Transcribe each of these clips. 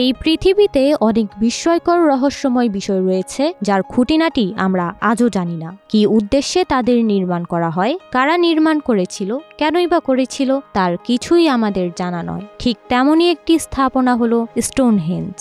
এই পৃথিবীতে অনেক বিস্ময়কর রহস্যময় বিষয় রয়েছে যার খুঁটিনাটি আমরা আজও জানি না। কি উদ্দেশ্যে তাদের নির্মাণ করা হয়, কারা নির্মাণ করেছিল, কেনই বা করেছিল, তার কিছুই আমাদের জানা নয়। ঠিক তেমনই একটি স্থাপনা হলো স্টোনহেঞ্জ।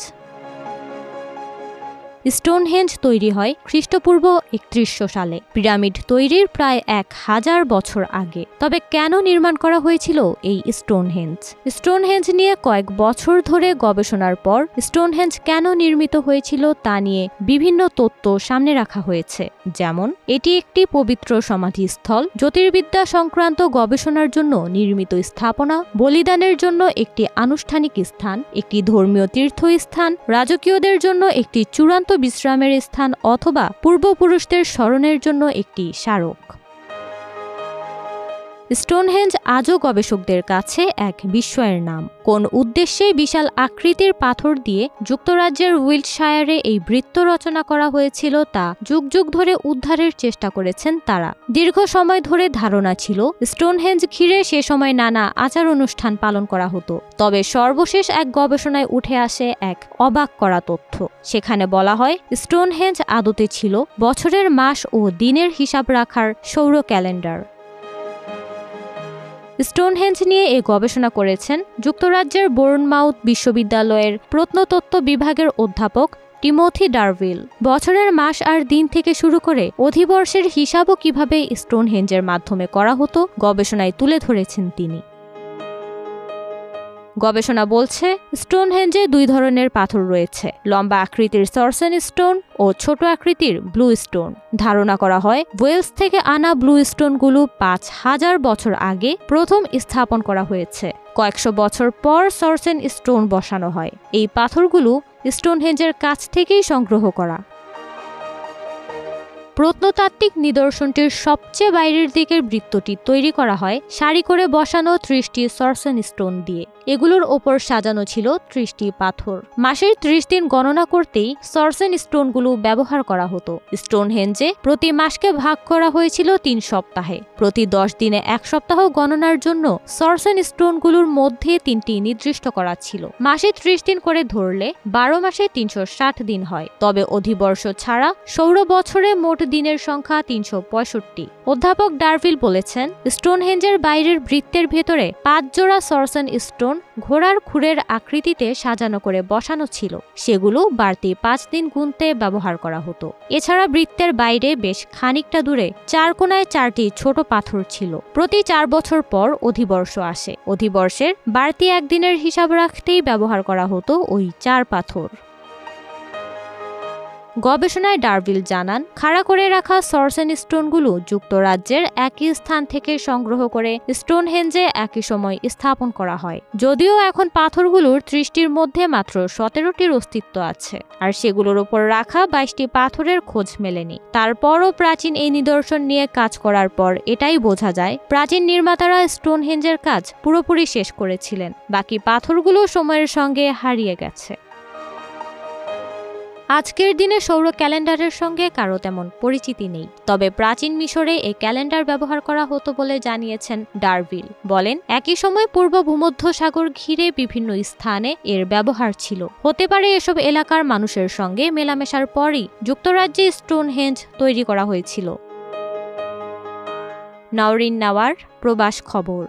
স্টোনহেঞ্জ তৈরি হয় খ্রিস্টপূর্ব 3100 সালে, পিরামিড তৈরির প্রায় 1000 বছর আগে। তবে কেন নির্মাণ করা হয়েছিল এই স্টোনহেঞ্জ? স্টোনহেঞ্জ নিয়ে কয়েক বছর ধরে গবেষণার পর স্টোনহেঞ্জ কেন নির্মিত হয়েছিল তা নিয়ে বিভিন্ন তত্ত্ব সামনে রাখা হয়েছে। যেমন, এটি একটি পবিত্র সমাধিস্থল, জ্যোতির্বিদ্যা সংক্রান্ত গবেষণার জন্য নির্মিত স্থাপনা, বলিদানের জন্য একটি আনুষ্ঠানিক স্থান, একটি ধর্মীয় তীর্থস্থান, রাজকীয়দের জন্য একটি চূড়ান্ত বিশ্রামের স্থান অথবা পূর্বপুরুষদের স্মরণের জন্য একটি স্মারক। স্টোনহেঞ্জ আজও গবেষকদের কাছে এক বিস্ময়ের নাম। কোন উদ্দেশ্যে বিশাল আকৃতির পাথর দিয়ে যুক্তরাজ্যের উইল্টশায়ারে এই বৃত্ত রচনা করা হয়েছিল তা যুগ যুগ ধরে উদ্ধারের চেষ্টা করেছেন তারা। দীর্ঘ সময় ধরে ধারণা ছিল স্টোনহেঞ্জ ঘিরে সে সময় নানা আচার অনুষ্ঠান পালন করা হতো। তবে সর্বশেষ এক গবেষণায় উঠে আসে এক অবাক করা তথ্য। সেখানে বলা হয় স্টোনহেঞ্জ আদতে ছিল বছরের মাস ও দিনের হিসাব রাখার সৌর ক্যালেন্ডার। স্টোনহেঞ্জ নিয়ে এই গবেষণা করেছেন যুক্তরাজ্যের বোর্নমাউথ বিশ্ববিদ্যালয়ের প্রত্নতত্ত্ব বিভাগের অধ্যাপক টিমোথি ডারভিল। বছরের মাস আর দিন থেকে শুরু করে অধিবর্ষের হিসাবও কিভাবে স্টোনহেঞ্জের মাধ্যমে করা হতো গবেষণায় তুলে ধরেছেন তিনি। গবেষণা বলছে স্টোনহেঞ্জে দুই ধরনের পাথর রয়েছে, লম্বা আকৃতির সরসেন স্টোন ও ছোট আকৃতির ব্লু স্টোন। ধারণা করা হয় ওয়েলস থেকে আনা ব্লু স্টোনগুলো 5000 বছর আগে প্রথম স্থাপন করা হয়েছে। কয়েকশো বছর পর সরসেন স্টোন বসানো হয়। এই পাথরগুলো স্টোনহেঞ্জের কাছ থেকেই সংগ্রহ করা। প্রত্নতাত্ত্বিক নিদর্শনটির সবচেয়ে বাইরের দিকের বৃত্তটি তৈরি করা হয় সারি করে বসানো 30টি সরসেন স্টোন দিয়ে। এগুলোর ওপর সাজানো ছিল 30টি পাথর। মাসের 30 দিন গণনা করতেই সরসেন স্টোনগুলো ব্যবহার করা হতো। স্টোনহেঞ্জে প্রতি মাসকে ভাগ করা হয়েছিল 3 সপ্তাহে। প্রতি 10 দিনে 1 সপ্তাহ গণনার জন্য সরসেন স্টোনগুলোর মধ্যে 3টি নির্দিষ্ট করা ছিল। মাসে 30 দিন করে ধরলে 12 মাসে 360 দিন হয়। তবে অধিবর্ষ ছাড়া সৌর বছরে মোট দিনের সংখ্যা 365। অধ্যাপক ডারভিল বলেছেন স্টোনহেঞ্জের বাইরের বৃত্তের ভেতরে 5 জোড়া সরসেন স্টোন ঘোড়ার খুরের আকৃতিতে সাজানো করে বসানো ছিল। সেগুলো বাড়তি 5 দিন গুনতে ব্যবহার করা হতো। এছাড়া বৃত্তের বাইরে বেশ খানিকটা দূরে 4 কোণায় 4টি ছোট পাথর ছিল। প্রতি 4 বছর পর অধিবর্ষ আসে। অধিবর্ষের বাড়তি একদিনের হিসাব রাখতেই ব্যবহার করা হতো ওই 4 পাথর। গবেষণায় ডারভিল জানান, খাড়া করে রাখা সরসেন স্টোনগুলো যুক্তরাজ্যের একই স্থান থেকে সংগ্রহ করে স্টোনহেঞ্জে একই সময় স্থাপন করা হয়। যদিও এখন পাথরগুলোর 30টির মধ্যে মাত্র 17টির অস্তিত্ব আছে, আর সেগুলোর উপর রাখা 22টি পাথরের খোঁজ মেলেনি। তারপরও প্রাচীন এই নিদর্শন নিয়ে কাজ করার পর এটাই বোঝা যায় প্রাচীন নির্মাতারা স্টোনহেঞ্জের কাজ পুরোপুরি শেষ করেছিলেন। বাকি পাথরগুলো সময়ের সঙ্গে হারিয়ে গেছে। আজকের দিনে সৌর ক্যালেন্ডারের সঙ্গে কারো তেমন পরিচিতি নেই। তবে প্রাচীন মিশরে এই ক্যালেন্ডার ব্যবহার করা হতো বলে জানিয়েছেন ডারভিল। বলেন, একই সময় পূর্ব ভূমধ্যসাগর ঘিরে বিভিন্ন স্থানে এর ব্যবহার ছিল। হতে পারে এসব এলাকার মানুষের সঙ্গে মেলামেশার পরই যুক্তরাজ্যে স্টোনহেঞ্জ তৈরি করা হয়েছিল। নওরিন নাওয়ার, প্রবাস খবর।